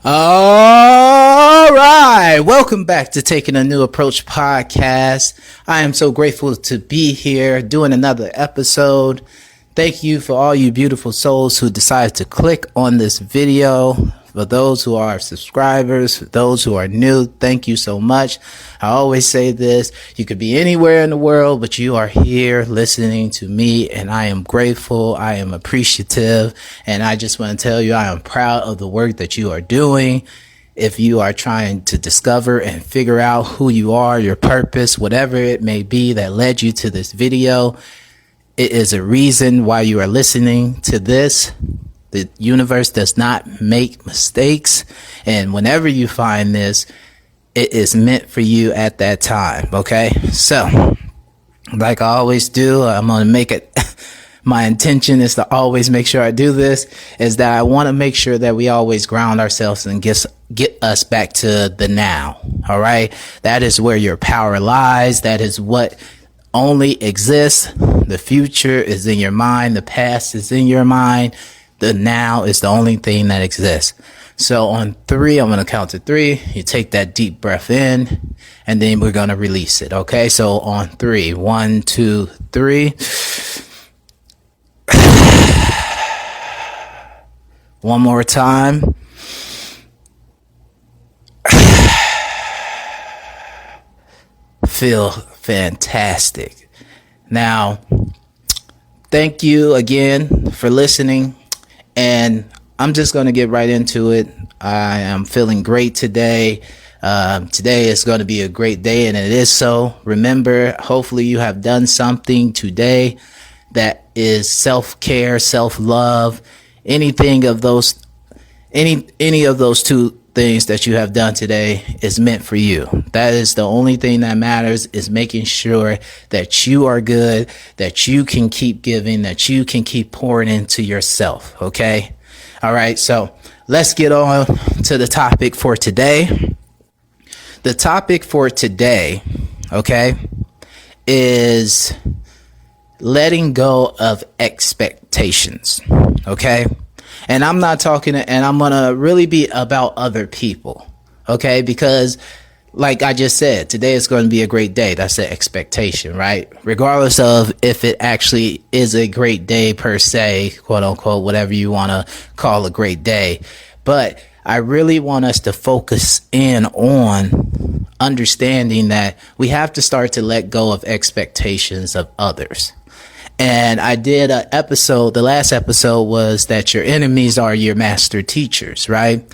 All right, welcome back to Taking a New Approach podcast. I am so grateful to be here doing another episode. Thank you for all you beautiful souls who decided to click on this video. For those who are subscribers, for those who are new, thank you so much. I always say this, you could be anywhere in the world, but you are here listening to me, and I am grateful. I am appreciative, and I just want to tell you I am proud of the work that you are doing. If you are trying to discover and figure out who you are, your purpose, whatever it may be that led you to this video, it is a reason why you are listening to this. The universe does not make mistakes. And whenever you find this, it is meant for you at that time. Okay. So like I always do, I'm going to make it. My intention is to always make sure I do this, is that I want to make sure that we always ground ourselves and get us back to the now. All right. That is where your power lies. That is what only exists. The future is in your mind. The past is in your mind. The now is the only thing that exists. So on 3, I'm going to count to 3. You take that deep breath in, and then we're going to release it. Okay. So on 3, 1, 2, 3. One more time. Feel fantastic. Now, thank you again for listening. And I'm just going to get right into it. I am feeling great today. Today is going to be a great day, and it is so. Remember, hopefully you have done something today that is self-care, self-love, any of those two things that you have done today is meant for you. That is the only thing that matters, is making sure that you are good, that you can keep giving, that you can keep pouring into yourself. Okay. All right. So let's get on to the topic for today. The topic for today, okay, is letting go of expectations. Okay. And I'm not talking, and I'm going to really be about other people. Okay. Because like I just said, today is going to be a great day. That's the expectation, right? Regardless of if it actually is a great day per se, quote unquote, whatever you want to call a great day. But I really want us to focus in on understanding that we have to start to let go of expectations of others. And I did an episode, the last episode was that your enemies are your master teachers, right?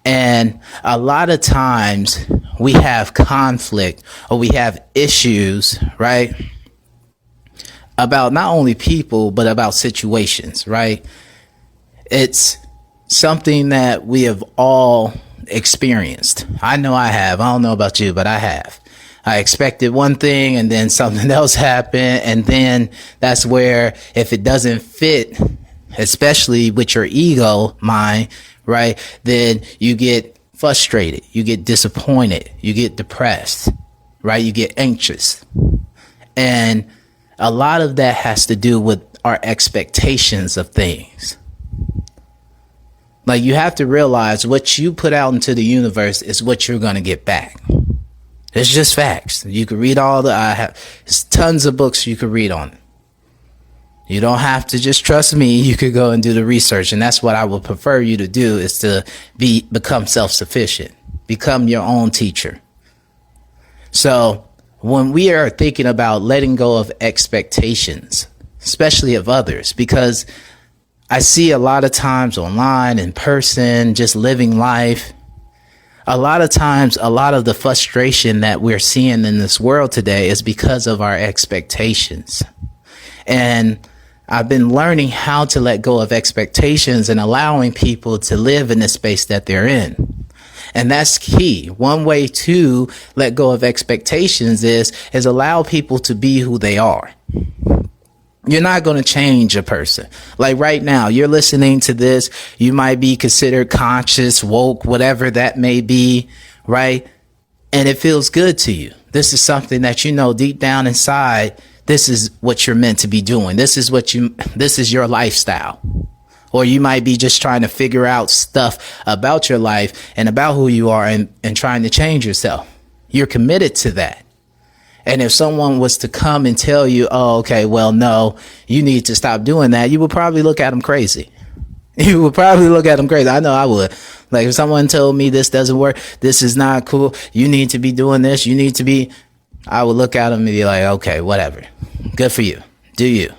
And a lot of times we have conflict, or we have issues, right? About not only people, but about situations, right? It's something that we have all experienced. I know I have. I don't know about you, but I have. I expected one thing, and then something else happened. And then that's where, if it doesn't fit, especially with your ego mind, right, then you get frustrated, you get disappointed, you get depressed, right? You get anxious. And a lot of that has to do with our expectations of things. Like, you have to realize what you put out into the universe is what you're going to get back. It's just facts. You can read I have tons of books you can read on it. You don't have to just trust me. You could go and do the research. And that's what I would prefer you to do, is to become self-sufficient, become your own teacher. So when we are thinking about letting go of expectations, especially of others, because I see a lot of times online, in person, just living life, a lot of times, a lot of the frustration that we're seeing in this world today is because of our expectations. And I've been learning how to let go of expectations and allowing people to live in the space that they're in. And that's key. One way to let go of expectations is allow people to be who they are. You're not going to change a person. Like right now, you're listening to this. You might be considered conscious, woke, whatever that may be, right? And it feels good to you. This is something that you know deep down inside. This is what you're meant to be doing. This is your lifestyle. Or you might be just trying to figure out stuff about your life and about who you are and trying to change yourself. You're committed to that. And if someone was to come and tell you, oh, okay, well, no, you need to stop doing that, you would probably look at them crazy. You would probably look at them crazy. I know I would. Like if someone told me this doesn't work, this is not cool, you need to be doing this, you need to be, I would look at them and be like, okay, whatever. Good for you. Do you.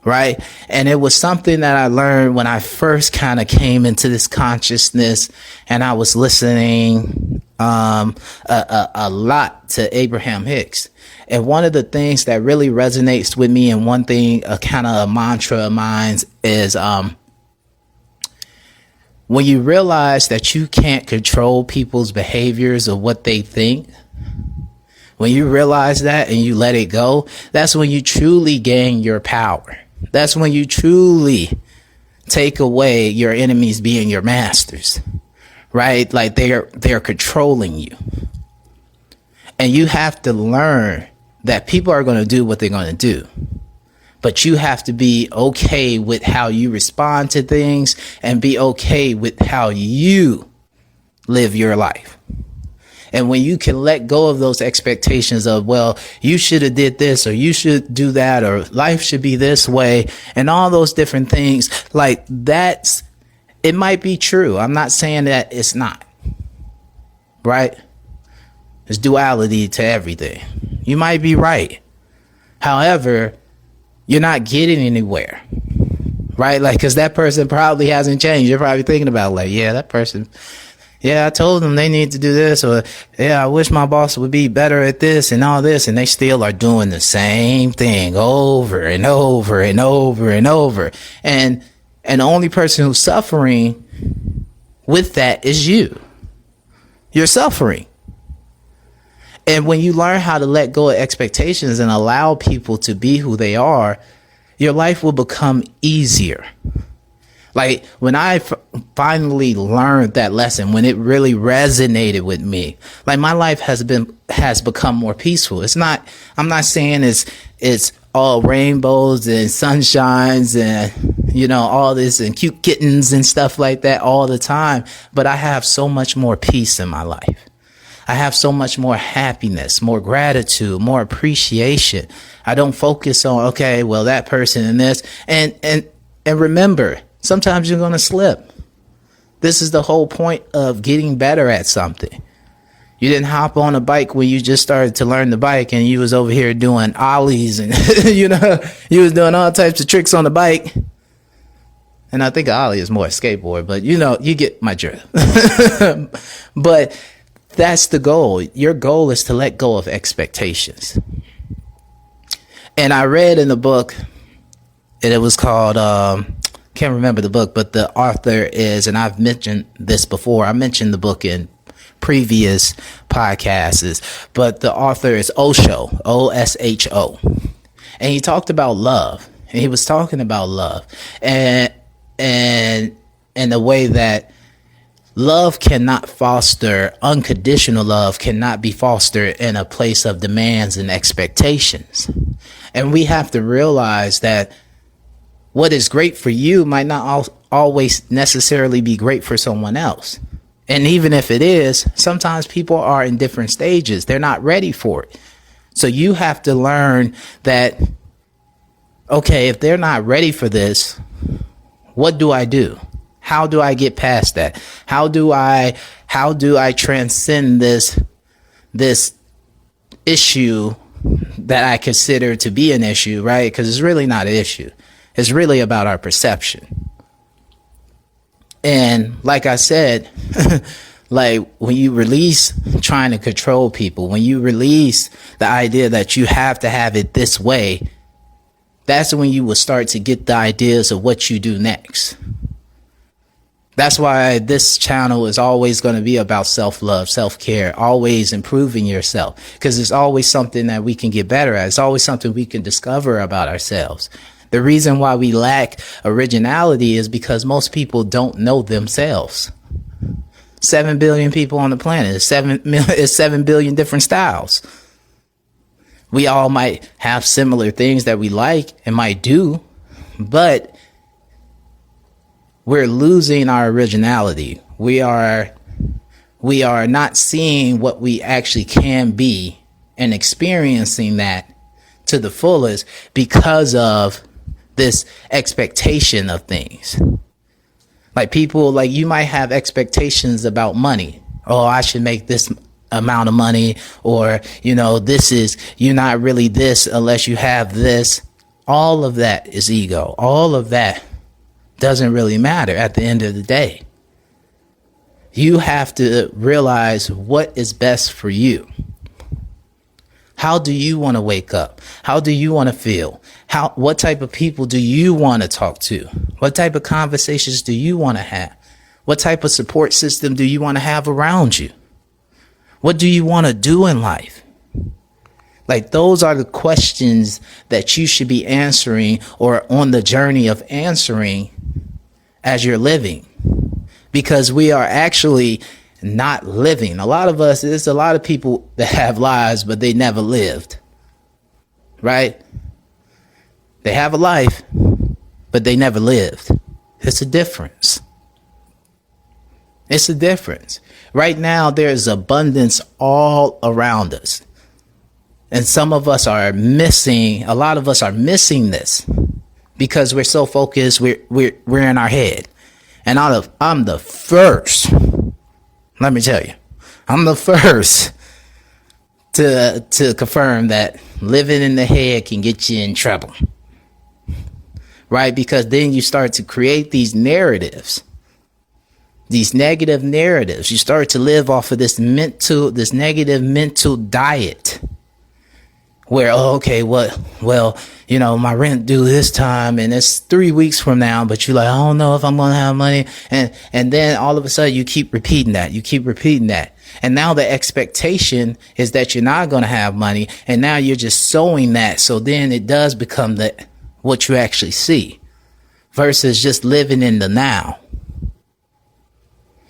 Right. And it was something that I learned when I first kind of came into this consciousness, and I was listening a lot to Abraham Hicks. And one of the things that really resonates with me, and one thing, a kind of a mantra of mine, is when you realize that you can't control people's behaviors or what they think, when you realize that and you let it go, that's when you truly gain your power. That's when you truly take away your enemies being your masters, right? Like they're controlling you. And you have to learn that people are going to do what they're going to do. But you have to be okay with how you respond to things and be okay with how you live your life. And when you can let go of those expectations of, well, you should have did this, or you should do that, or life should be this way, and all those different things, like that's, it might be true. I'm not saying that it's not, right? There's duality to everything. You might be right. However, you're not getting anywhere, right? Like, cause that person probably hasn't changed. You're probably thinking about like, yeah, that person, yeah, I told them they need to do this, or yeah, I wish my boss would be better at this and all this. And they still are doing the same thing over and over and over and over. And the only person who's suffering with that is you. You're suffering. And when you learn how to let go of expectations and allow people to be who they are, your life will become easier. Like when I finally learned that lesson, when it really resonated with me, like my life has become more peaceful. I'm not saying it's all rainbows and sunshines and, you know, all this and cute kittens and stuff like that all the time. But I have so much more peace in my life. I have so much more happiness, more gratitude, more appreciation. I don't focus on, okay, well, that person and this. And remember, sometimes you're going to slip. This is the whole point of getting better at something. You didn't hop on a bike when you just started to learn the bike and you was over here doing ollies and, you know, you was doing all types of tricks on the bike. And I think an ollie is more a skateboard, but you know, you get my drift. But that's the goal. Your goal is to let go of expectations. And I read in the book, and it was called, can't remember the book, but the author is, and I've mentioned this before, I mentioned the book in previous podcasts, but the author is Osho, O-S-H-O. And he talked about love. And he was talking about love and the way that love cannot foster, unconditional love cannot be fostered in a place of demands and expectations. And we have to realize that what is great for you might not always necessarily be great for someone else. And even if it is, sometimes people are in different stages. They're not ready for it. So you have to learn that, okay, if they're not ready for this, what do I do? How do I get past that? How do I transcend this issue that I consider to be an issue, right? Because it's really not an issue. It's really about our perception. And like I said, like when you release trying to control people, when you release the idea that you have to have it this way, that's when you will start to get the ideas of what you do next. That's why this channel is always going to be about self-love, self-care, always improving yourself, because there's always something that we can get better at. It's always something we can discover about ourselves. The reason why we lack originality is because most people don't know themselves. 7 billion people on the planet. It's 7 billion different styles. We all might have similar things that we like and might do, but we're losing our originality. We are not seeing what we actually can be and experiencing that to the fullest because of this expectation of things. Like people, like you might have expectations about money. Oh, I should make this amount of money, or, you're not really this unless you have this. All of that is ego. All of that doesn't really matter at the end of the day. You have to realize what is best for you. How do you want to wake up? How do you want to feel? What type of people do you want to talk to? What type of conversations do you want to have? What type of support system do you want to have around you? What do you want to do in life? Like, those are the questions that you should be answering, or on the journey of answering as you're living, because we are actually not living. A lot of us, there's a lot of people that have lives, but they never lived, right? They have a life, but they never lived. It's a difference. It's a difference. Right now, there's abundance all around us. And some of us are missing, a lot of us are missing this because we're so focused, we're in our head. And I'm the first, let me tell you, I'm the first to confirm that living in the head can get you in trouble. Right? Because then you start to create these narratives. These negative narratives. You start to live off of this negative mental diet where, my rent due this time and it's 3 weeks from now, but you're like, I don't know if I'm going to have money. And then all of a sudden you keep repeating that. And now the expectation is that you're not going to have money. And now you're just sowing that. So then it does become what you actually see versus just living in the now.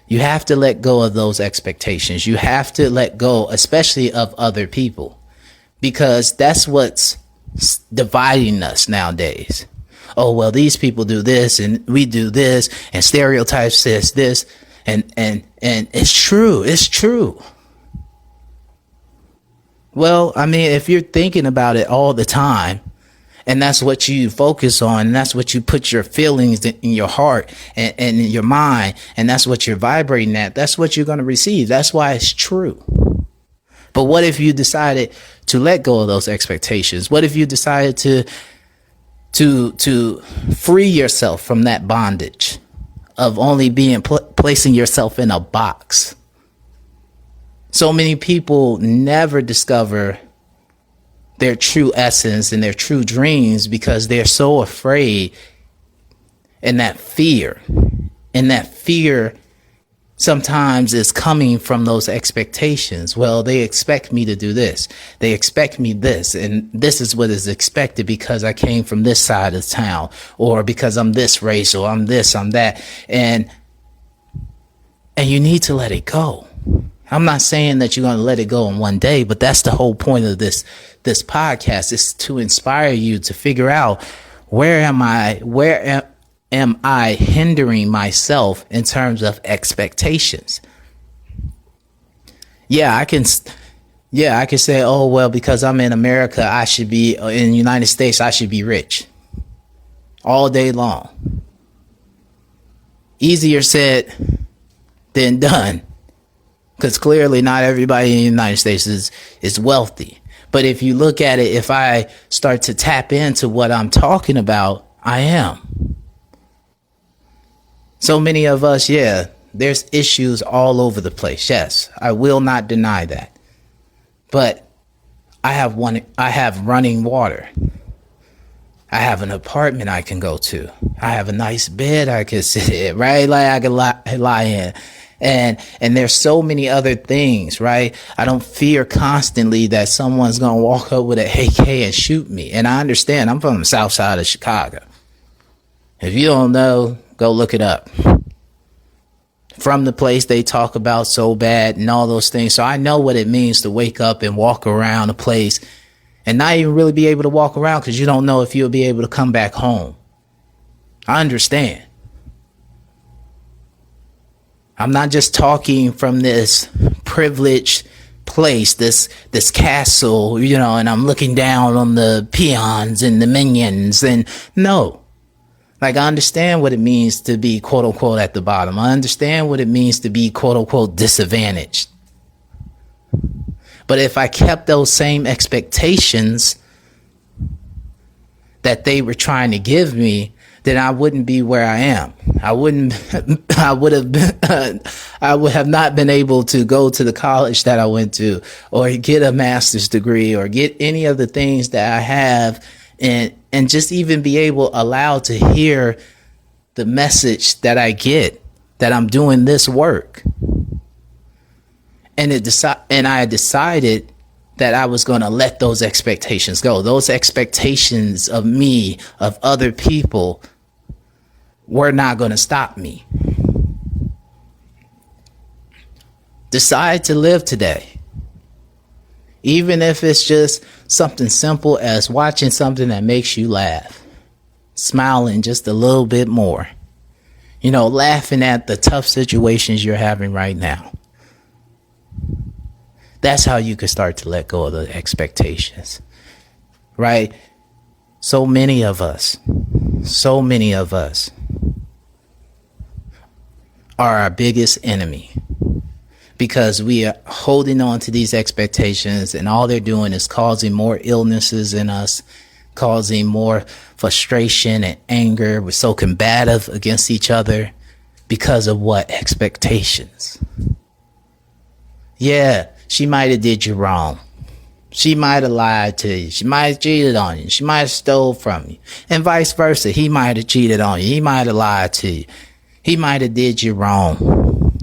You have to let go of those expectations. You have to let go, especially of other people, because that's what's dividing us nowadays. Oh, well, these people do this and we do this, and stereotypes says this, and it's true. It's true. Well, I mean, if you're thinking about it all the time, and that's what you focus on, and that's what you put your feelings in your heart and in your mind, and that's what you're vibrating at, that's what you're going to receive. That's why it's true. But what if you decided to let go of those expectations? What if you decided to free yourself from that bondage of only placing yourself in a box? So many people never discover their true essence and their true dreams because they're so afraid, and that fear sometimes is coming from those expectations. Well, they expect me to do this. They expect me this, and this is what is expected because I came from this side of town, or because I'm this race, or I'm this, I'm that. And you need to let it go. I'm not saying that you're going to let it go in one day, but that's the whole point of this podcast, is to inspire you to figure out where am I hindering myself in terms of expectations. I can say, oh, well, because I'm in America, I should be in the United States, I should be rich all day long. Easier said than done. Because clearly not everybody in the United States is wealthy. But if you look at it, if I start to tap into what I'm talking about, I am. So many of us, there's issues all over the place. Yes, I will not deny that. But I have running water. I have an apartment I can go to. I have a nice bed I can sit in, right? Like I can lie in. And there's so many other things, right? I don't fear constantly that someone's going to walk up with an AK and shoot me. And I understand. I'm from the south side of Chicago. If you don't know, go look it up. From the place they talk about so bad and all those things. So I know what it means to wake up and walk around a place and not even really be able to walk around because you don't know if you'll be able to come back home. I understand. I'm not just talking from this privileged place, this castle, and I'm looking down on the peons and the minions. And no, like, I understand what it means to be quote unquote at the bottom. I understand what it means to be quote unquote disadvantaged. But if I kept those same expectations that they were trying to give me, then I wouldn't be where I am. I would have not been able to go to the college that I went to, or get a master's degree, or get any of the things that I have, and just even be allowed to hear the message that I get, that I'm doing this work. And I decided that I was going to let those expectations go. Those expectations of me, of other people, were not going to stop me. Decide to live today. Even if it's just something simple as watching something that makes you laugh, smiling just a little bit more, laughing at the tough situations you're having right now. That's how you can start to let go of the expectations, right? So many of us are our biggest enemy, because we are holding on to these expectations, and all they're doing is causing more illnesses in us, causing more frustration and anger. We're so combative against each other because of what? Expectations. Yeah, she might have did you wrong. She might have lied to you. She might have cheated on you. She might have stole from you. And vice versa. He might have cheated on you. He might have lied to you. He might have did you wrong.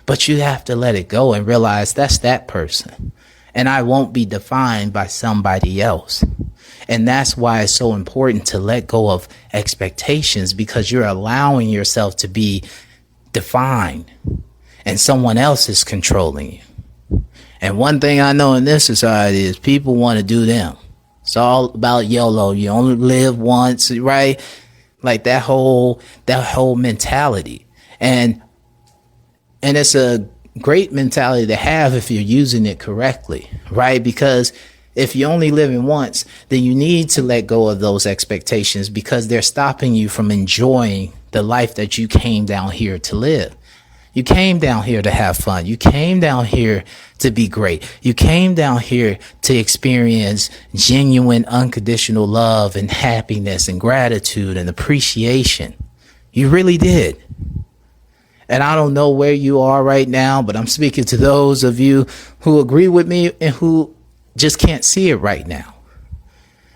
But you have to let it go and realize that's that person. And I won't be defined by somebody else. And that's why it's so important to let go of expectations, because you're allowing yourself to be defined and someone else is controlling you. And one thing I know in this society is people want to do them. It's all about YOLO. You only live once, right? Like that whole mentality. And it's a great mentality to have if you're using it correctly, right? Because if you only live in once, then you need to let go of those expectations, because they're stopping you from enjoying the life that you came down here to live. You came down here to have fun. You came down here to be great. You came down here to experience genuine, unconditional love and happiness and gratitude and appreciation. You really did. And I don't know where you are right now, but I'm speaking to those of you who agree with me and who just can't see it right now.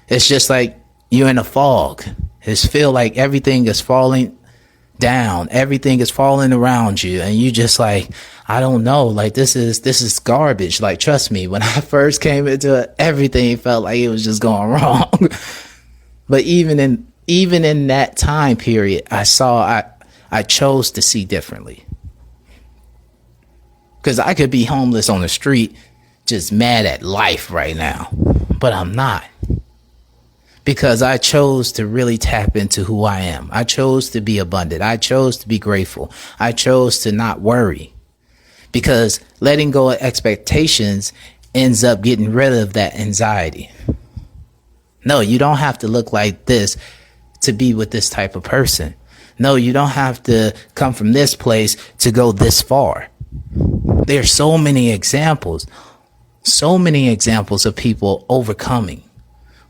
It's just like you're in a fog. It feels like everything is falling down. Everything is falling around you. And you just like, I don't know, like this is garbage. Like, trust me, when I first came into it, everything felt like it was just going wrong. But even in that time period, I chose to see differently. Because I could be homeless on the street, just mad at life right now, but I'm not. Because I chose to really tap into who I am. I chose to be abundant. I chose to be grateful. I chose to not worry. Because letting go of expectations ends up getting rid of that anxiety. No, you don't have to look like this to be with this type of person. No, you don't have to come from this place to go this far. There's so many examples of people overcoming.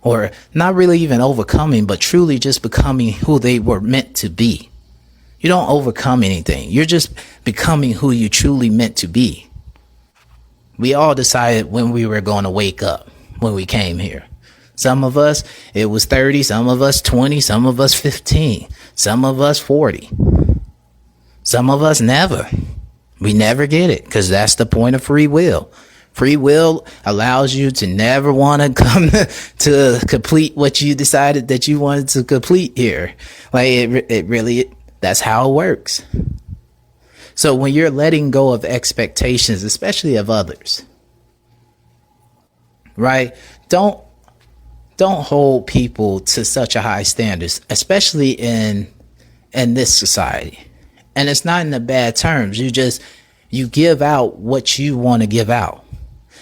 Or not really even overcoming, but truly just becoming who they were meant to be. You don't overcome anything. You're just becoming who you truly meant to be. We all decided when we were going to wake up when we came here. Some of us, it was 30, some of us 20, some of us 15, some of us 40. Some of us never. We never get it, because that's the point of free will. Free will allows you to never want to come to complete what you decided that you wanted to complete here. Like it really, that's how it works. So when you're letting go of expectations, especially of others, right? Don't hold people to such a high standards, especially in this society. And it's not in the bad terms. You give out what you want to give out.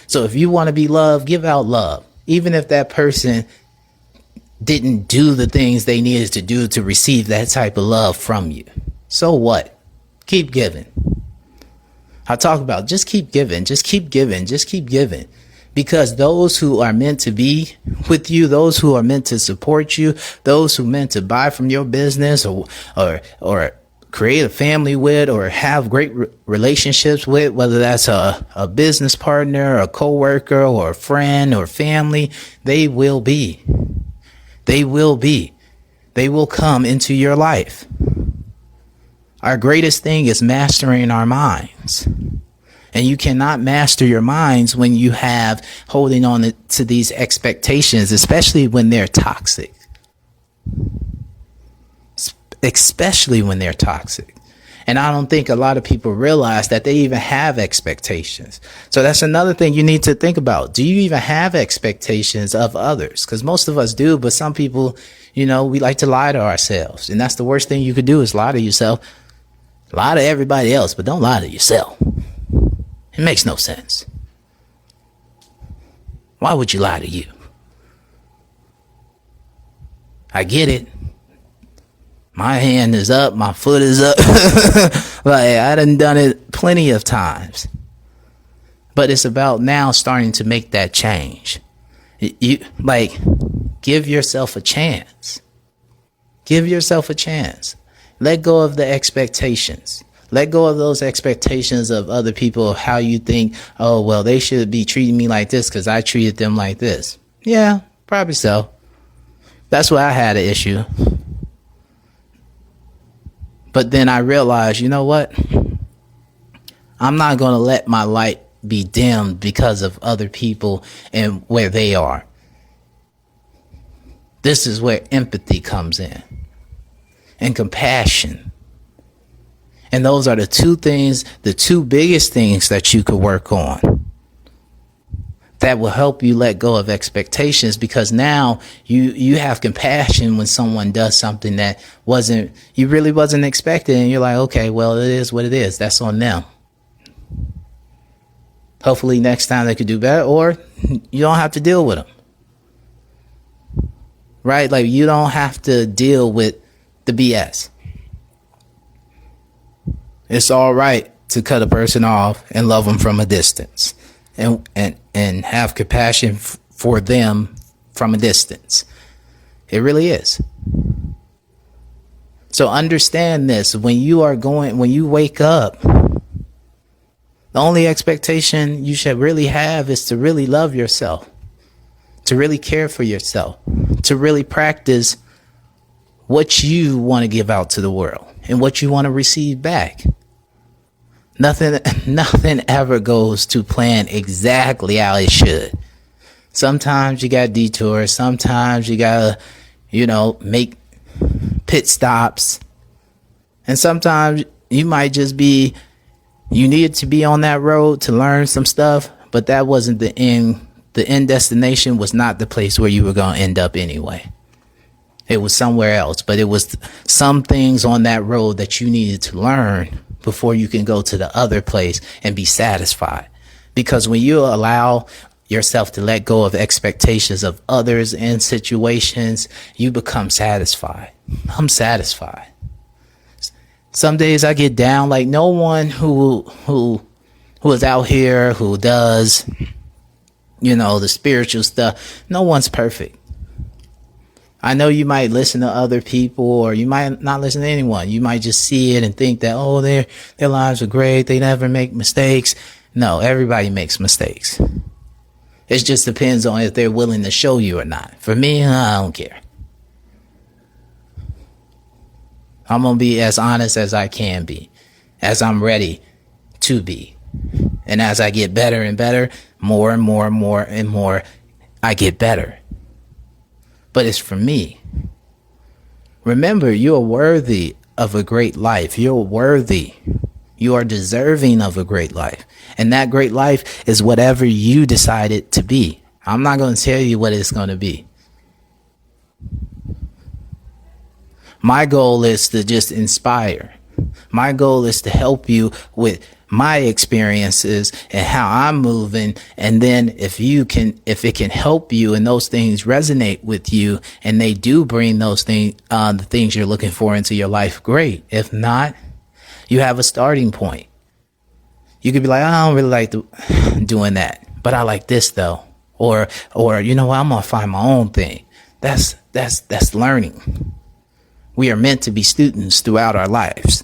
So if you want to be loved, give out love. Even if that person didn't do the things they needed to do to receive that type of love from you. So what? Keep giving. I talk about just keep giving, just keep giving, just keep giving. Because those who are meant to be with you, those who are meant to support you, those who are meant to buy from your business or create a family with or have great relationships with, whether that's a business partner, a coworker, or a friend or family, they will be. They will be. They will come into your life. Our greatest thing is mastering our minds. And you cannot master your minds when you have holding on to these expectations, especially when they're toxic. Especially when they're toxic. And I don't think a lot of people realize that they even have expectations. So that's another thing you need to think about. Do you even have expectations of others? Because most of us do, but some people, we like to lie to ourselves. And that's the worst thing you could do is lie to yourself. Lie to everybody else, but don't lie to yourself. It makes no sense. Why would you lie to you? I get it. My hand is up, my foot is up. Like, I done it plenty of times. But it's about now starting to make that change. Give yourself a chance. Give yourself a chance. Let go of the expectations. Let go of those expectations of other people, of how you think, oh, well, they should be treating me like this because I treated them like this. Yeah, probably so. That's why I had an issue. But then I realized, you know what? I'm not going to let my light be dimmed because of other people and where they are. This is where empathy comes in. And compassion. And those are the two things, the two biggest things that you could work on. That will help you let go of expectations, because now you have compassion when someone does something that you really wasn't expecting, and you're like, okay, well, it is what it is. That's on them. Hopefully next time they could do better, or you don't have to deal with them. Right? Like, you don't have to deal with the BS. It's all right to cut a person off and love them from a distance, and have compassion for them from a distance. It really is. So understand this. When you wake up, the only expectation you should really have is to really love yourself, to really care for yourself, to really practice what you want to give out to the world and what you want to receive back. Nothing ever goes to plan exactly how it should. Sometimes you got detours. Sometimes you gotta, make pit stops. And sometimes you might just you needed to be on that road to learn some stuff, but that wasn't the end. The end destination was not the place where you were going to end up anyway. It was somewhere else, but it was some things on that road that you needed to learn before you can go to the other place and be satisfied. Because when you allow yourself to let go of expectations of others and situations, you become satisfied. I'm satisfied. Some days I get down, like no one who is out here who does, the spiritual stuff. No one's perfect. I know you might listen to other people, or you might not listen to anyone. You might just see it and think that, oh, their lives are great. They never make mistakes. No, everybody makes mistakes. It just depends on if they're willing to show you or not. For me, I don't care. I'm going to be as honest as I can be, as I'm ready to be. And as I get better and better, more and more and more and more, I get better. But it's for me. Remember, you're worthy of a great life. You're worthy. You are deserving of a great life. And that great life is whatever you decide it to be. I'm not going to tell you what it's going to be. My goal is to just inspire. My goal is to help you with my experiences and how I'm moving. And then if it can help you and those things resonate with you and they do bring those things, the things you're looking for into your life, great. If not, you have a starting point. You could be like, I don't really like doing that, but I like this though. Or, you know what, I'm going to find my own thing. That's learning. We are meant to be students throughout our lives.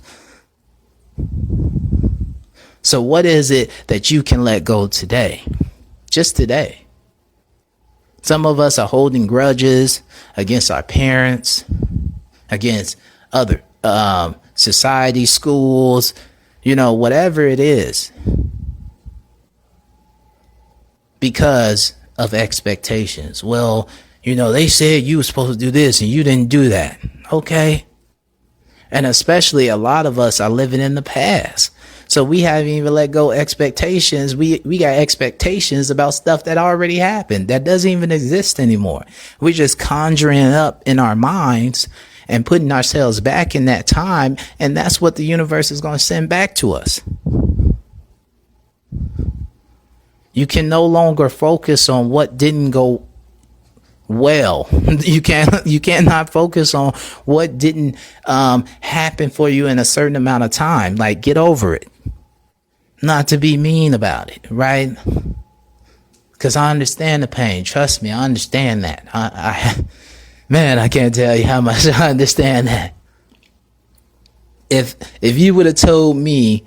So what is it that you can let go today? Just today. Some of us are holding grudges against our parents, against other society, schools, whatever it is, because of expectations. Well, they said you were supposed to do this and you didn't do that. Okay. And especially a lot of us are living in the past. So we haven't even let go expectations. We got expectations about stuff that already happened that doesn't even exist anymore. We're just conjuring it up in our minds and putting ourselves back in that time. And that's what the universe is going to send back to us. You can no longer focus on what didn't go well. You cannot focus on what didn't happen for you in a certain amount of time. Like, get over it. Not to be mean about it, right? Because I understand the pain. Trust me, I understand that. I can't tell you how much I understand that. If you would have told me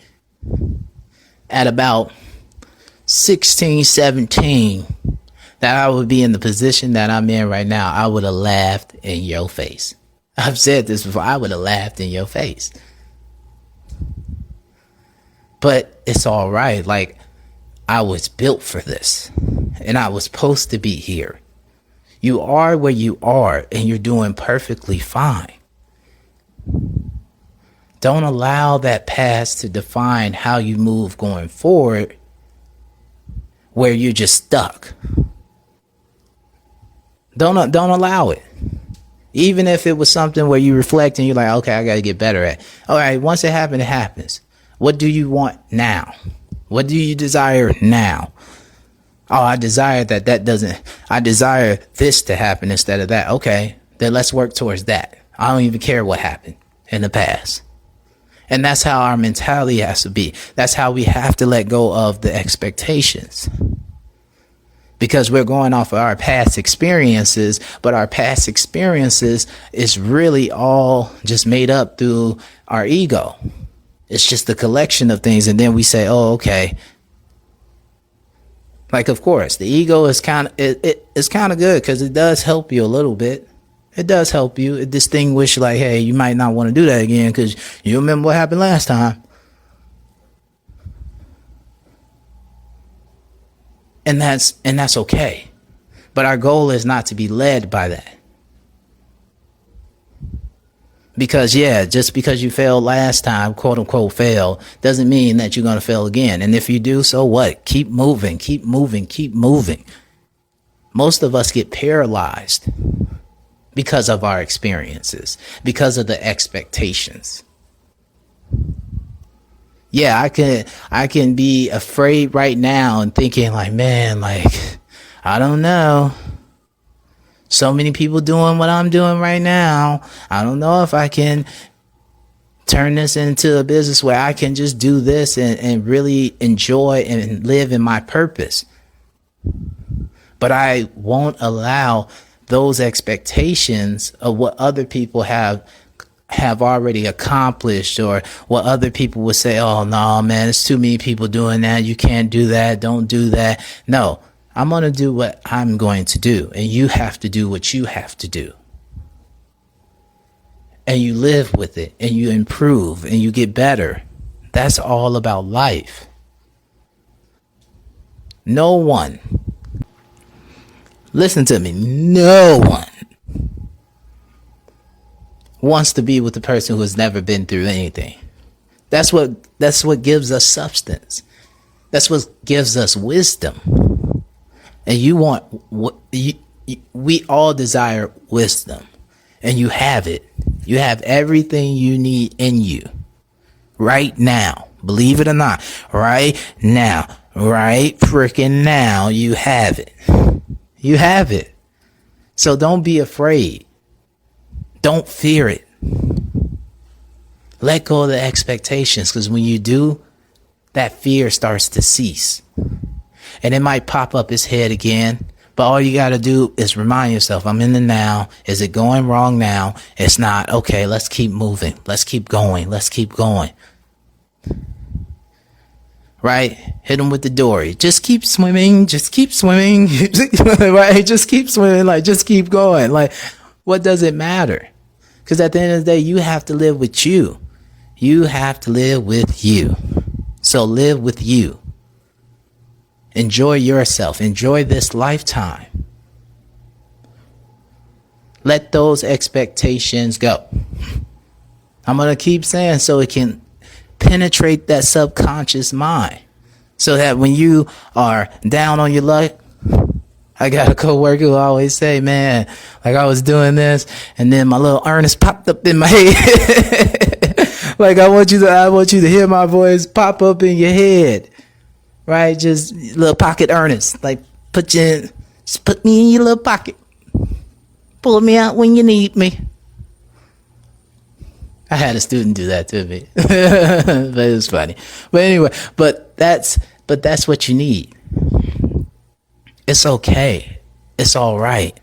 at about 16, 17 that I would be in the position that I'm in right now, I would have laughed in your face. I've said this before. I would have laughed in your face. But it's all right. Like, I was built for this and I was supposed to be here. You are where you are and you're doing perfectly fine. Don't allow that past to define how you move going forward, where you're just stuck. Don't allow it. Even if it was something where you reflect and you're like, okay, I got to get better at. All right, once it happened, it happens. What do you want now? What do you desire now? Oh, I desire I desire this to happen instead of that. Okay, then let's work towards that. I don't even care what happened in the past. And that's how our mentality has to be. That's how we have to let go of the expectations. Because we're going off of our past experiences, but our past experiences is really all just made up through our ego. It's just a collection of things. And then we say, oh, okay. Like, of course, the ego is kind of, it's kind of good because it does help you a little bit. It does help you. It distinguishes, like, hey, you might not want to do that again because you remember what happened last time. And that's okay. But our goal is not to be led by that. Because, just because you failed last time, quote unquote fail, doesn't mean that you're going to fail again. And if you do, so what? Keep moving, keep moving, keep moving. Most of us get paralyzed because of our experiences, because of the expectations. Yeah, I can be afraid right now and thinking like, man, like, I don't know. So many people doing what I'm doing right now. I don't know if I can turn this into a business where I can just do this and really enjoy and live in my purpose. But I won't allow those expectations of what other people have already accomplished, or what other people would say, oh no, man, it's too many people doing that. You can't do that. Don't do that. No, I'm going to do what I'm going to do. And you have to do what you have to do. And you live with it and you improve and you get better. That's all about life. No one, listen to me, no one wants to be with the person who has never been through anything. That's what gives us substance. That's what gives us wisdom. And we all desire wisdom, and you have it. You have everything you need in you. right now. Believe it or not, right now, right freaking now, you have it. You have it. So don't be afraid. Don't fear it. Let go of the expectations, because when you do, that fear starts to cease. And it might pop up its head again, but all you got to do is remind yourself, I'm in the now. Is it going wrong now? It's not. Okay, let's keep moving. Let's keep going. Let's keep going. Right? Hit them with the dory. Just keep swimming. Just keep swimming. Right? Just keep swimming. Like, just keep going. Like, what does it matter? Because at the end of the day, you have to live with you. You have to live with you. So live with you. Enjoy yourself. Enjoy this lifetime. Let those expectations go. I'm going to keep saying so it can penetrate that subconscious mind, so that when you are down on your luck, I got a coworker who always say, man, like I was doing this and then my little Ernest popped up in my head. Like I want you to hear my voice pop up in your head, right? Just little pocket Ernest, like just put me in your little pocket, pull me out when you need me. I had a student do that to me, but it was funny. But anyway, but that's what you need. It's okay. It's all right.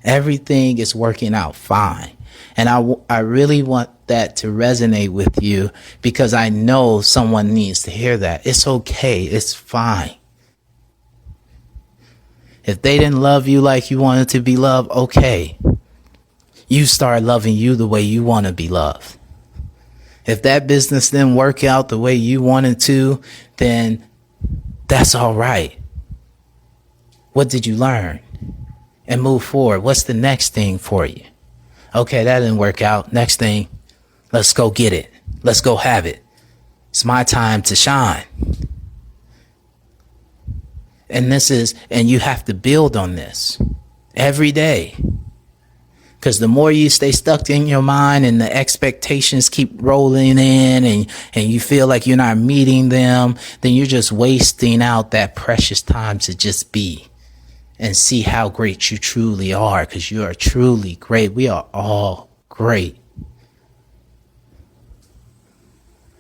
Everything is working out fine. And I really want that to resonate with you, because I know someone needs to hear that. It's okay. It's fine. If they didn't love you like you wanted to be loved, okay. You start loving you the way you want to be loved. If that business didn't work out the way you wanted to, then that's all right. What did you learn? And move forward. What's the next thing for you? Okay, that didn't work out. Next thing, let's go get it. Let's go have it. It's my time to shine. And you have to build on this every day. Because the more you stay stuck in your mind and the expectations keep rolling in and you feel like you're not meeting them, then you're just wasting out that precious time to just be and see how great you truly are, because you are truly great. We are all great.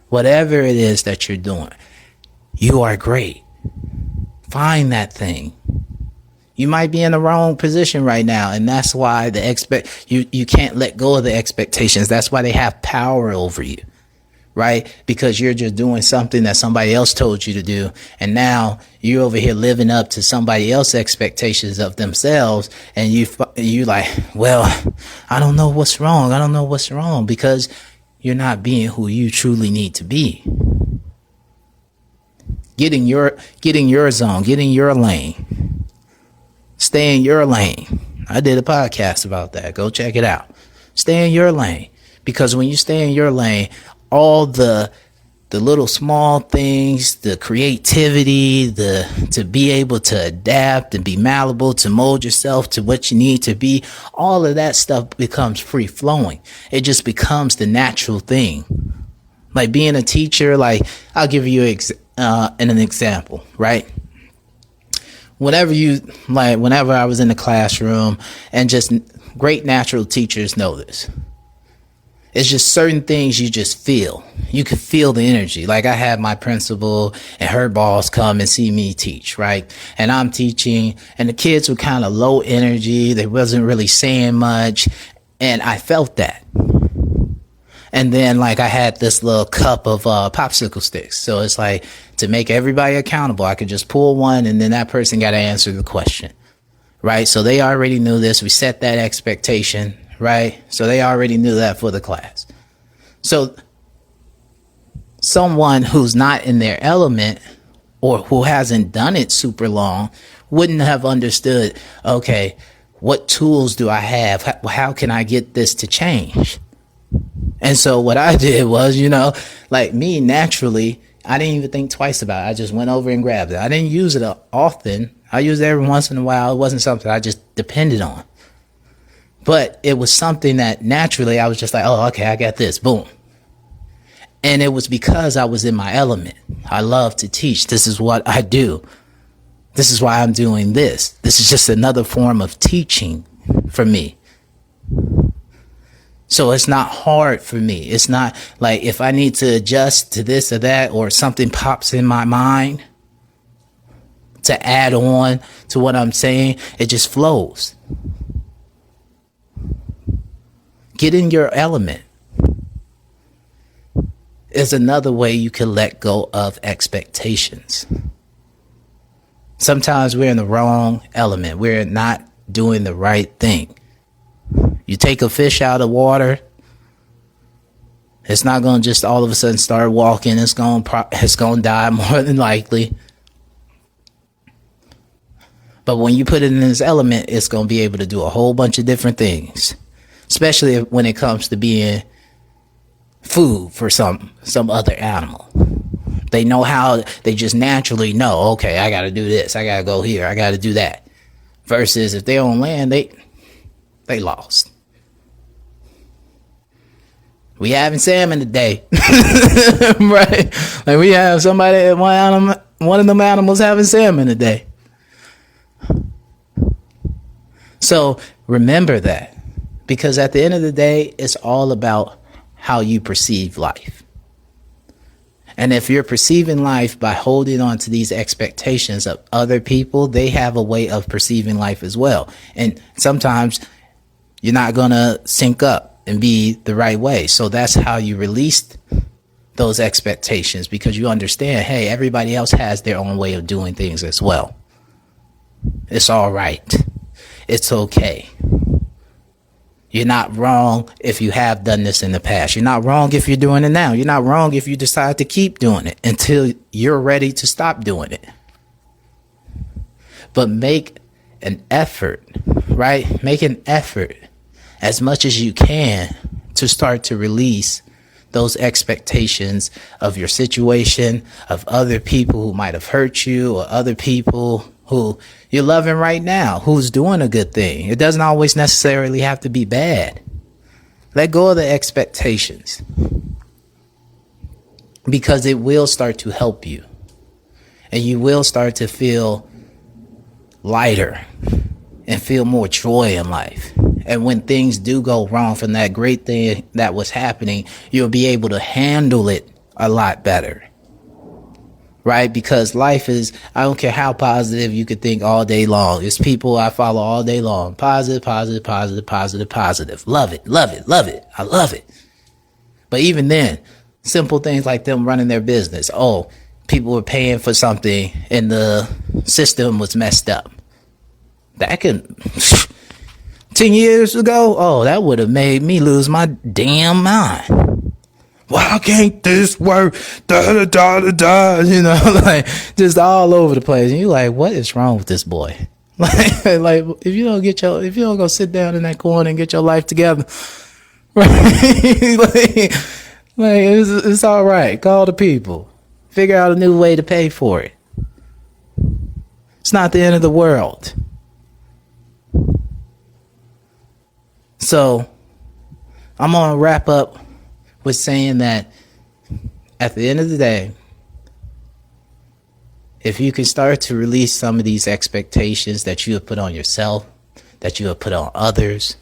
Whatever it is that you're doing, you are great. Find that thing. You might be in the wrong position right now, and that's why you can't let go of the expectations. That's why they have power over you, right? Because you're just doing something that somebody else told you to do, and now you're over here living up to somebody else's expectations of themselves, and you like, well, I don't know what's wrong. I don't know what's wrong, because you're not being who you truly need to be. Getting your zone, getting your lane. Stay in your lane. I did a podcast about that. Go check it out. Stay in your lane. Because when you stay in your lane, all the little small things, the creativity, to be able to adapt and be malleable, to mold yourself to what you need to be, all of that stuff becomes free flowing. It just becomes the natural thing. Like being a teacher, like I'll give you an example, right? Whenever I was in the classroom, and just great natural teachers know this. It's just certain things you just feel. You can feel the energy. Like I had my principal and her boss come and see me teach, right? And I'm teaching, and the kids were kind of low energy. They wasn't really saying much. And I felt that. And then like I had this little cup of popsicle sticks. So it's like, to make everybody accountable, I could just pull one and then that person got to answer the question, right? So they already knew this. We set that expectation, right? So they already knew that for the class. So someone who's not in their element or who hasn't done it super long wouldn't have understood, okay, what tools do I have? How can I get this to change? And so what I did was, like me naturally, I didn't even think twice about it. I just went over and grabbed it. I didn't use it often. I used it every once in a while. It wasn't something I just depended on. But it was something that naturally I was just like, oh, okay, I got this. Boom. And it was because I was in my element. I love to teach. This is what I do. This is why I'm doing this. This is just another form of teaching for me. So it's not hard for me. It's not like if I need to adjust to this or that, or something pops in my mind to add on to what I'm saying, it just flows. Get in your element is another way you can let go of expectations. Sometimes we're in the wrong element. We're not doing the right thing. You take a fish out of water, it's not going to just all of a sudden start walking. It's going to die more than likely. But when you put it in this element, it's going to be able to do a whole bunch of different things, especially when it comes to being food for some other animal. They know how, they just naturally know, okay, I got to do this. I got to go here. I got to do that. Versus if they're on land, they lost. We having salmon today. Right? Like we have somebody, one of them animals having salmon today. So remember that, because at the end of the day, it's all about how you perceive life. And if you're perceiving life by holding on to these expectations of other people, they have a way of perceiving life as well. And sometimes you're not going to sync up and be the right way. So that's how you release those expectations, because you understand, hey, everybody else has their own way of doing things as well. It's all right. It's okay. You're not wrong if you have done this in the past. You're not wrong if you're doing it now. You're not wrong if you decide to keep doing it until you're ready to stop doing it. But make an effort, right? Make an effort as much as you can to start to release those expectations of your situation, of other people who might have hurt you, or other people who you're loving right now, who's doing a good thing. It doesn't always necessarily have to be bad. Let go of the expectations, because it will start to help you, and you will start to feel lighter and feel more joy in life. And when things do go wrong from that great thing that was happening, you'll be able to handle it a lot better. Right? Because life is, I don't care how positive you could think all day long. It's people I follow all day long. Positive, positive, positive, positive, positive. Love it, love it, love it. I love it. But even then, simple things like them running their business. Oh, people were paying for something and the system was messed up. That can 10 years ago, oh, that would have made me lose my damn mind. Why can't this work? Da da da da da. You know, like just all over the place. And you're like, what is wrong with this boy? Like if you don't go sit down in that corner and get your life together, right? like it's all right. Call the people. Figure out a new way to pay for it. It's not the end of the world. So I'm going to wrap up with saying that at the end of the day, if you can start to release some of these expectations that you have put on yourself, that you have put on others,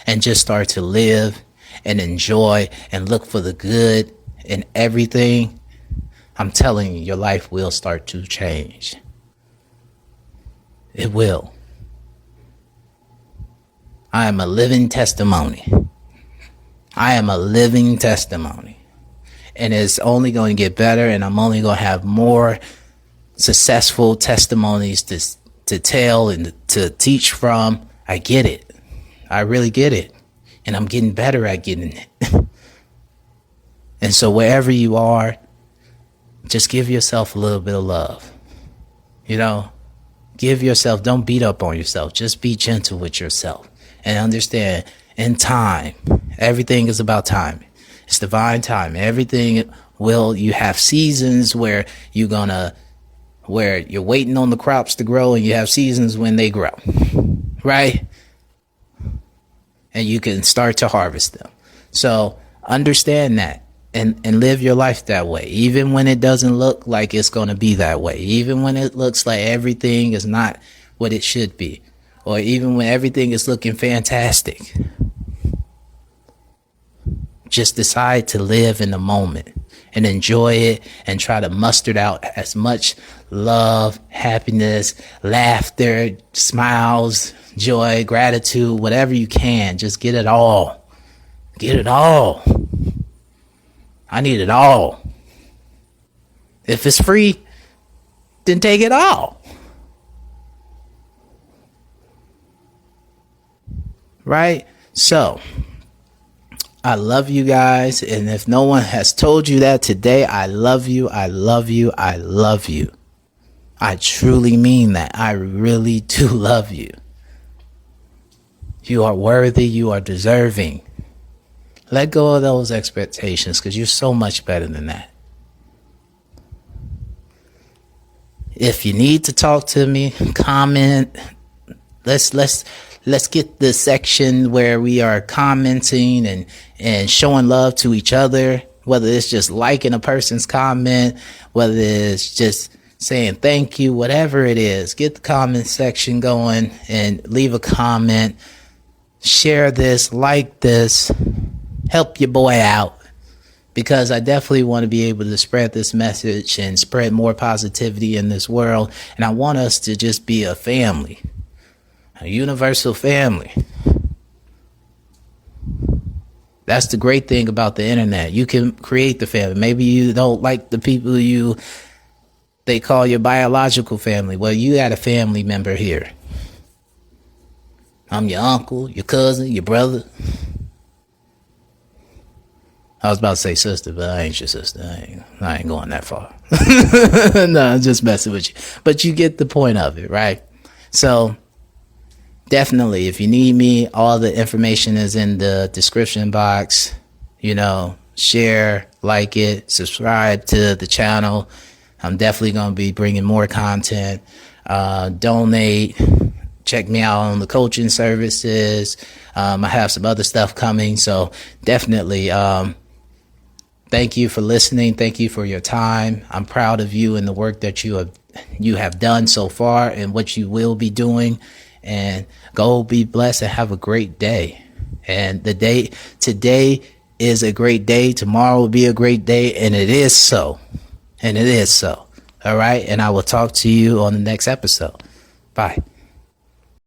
and just start to live and enjoy and look for the good in everything, I'm telling you, your life will start to change. It will. I am a living testimony. I am a living testimony. And it's only going to get better, and I'm only going to have more successful testimonies to tell and to teach from. I get it. I really get it. And I'm getting better at getting it. And so wherever you are, just give yourself a little bit of love. You know, give yourself, don't beat up on yourself. Just be gentle with yourself. And understand, in time, everything is about time. It's divine time. Everything you have seasons where you're waiting on the crops to grow, and you have seasons when they grow, right? And you can start to harvest them. So understand that and live your life that way, even when it doesn't look like it's going to be that way, even when it looks like everything is not what it should be, or even when everything is looking fantastic. Just decide to live in the moment and enjoy it, and try to muster out as much love, happiness, laughter, smiles, joy, gratitude, whatever you can. Just get it all. Get it all. I need it all. If it's free, then take it all. Right? So, I love you guys. And if no one has told you that today, I love you. I love you. I love you. I truly mean that. I really do love you. You are worthy. You are deserving. Let go of those expectations, because you're so much better than that. If you need to talk to me, comment. Let's get the section where we are commenting and showing love to each other, whether it's just liking a person's comment, whether it's just saying thank you, whatever it is. Get the comment section going and leave a comment. Share this, like this. Help your boy out, because I definitely want to be able to spread this message and spread more positivity in this world. And I want us to just be a family, a universal family. That's the great thing about the internet. You can create the family. Maybe you don't like the people they call your biological family. Well, you got a family member here. I'm your uncle, your cousin, your brother. I was about to say sister, but I ain't your sister. I ain't going that far. No, I'm just messing with you. But you get the point of it, right? So definitely, if you need me, all the information is in the description box. Share, like it, subscribe to the channel. I'm definitely going to be bringing more content. Donate. Check me out on the coaching services. I have some other stuff coming. So definitely, thank you for listening. Thank you for your time. I'm proud of you and the work that you have done so far and what you will be doing. And go be blessed and have a great day. And today is a great day. Tomorrow will be a great day. And it is so. And it is so. All right. And I will talk to you on the next episode. Bye.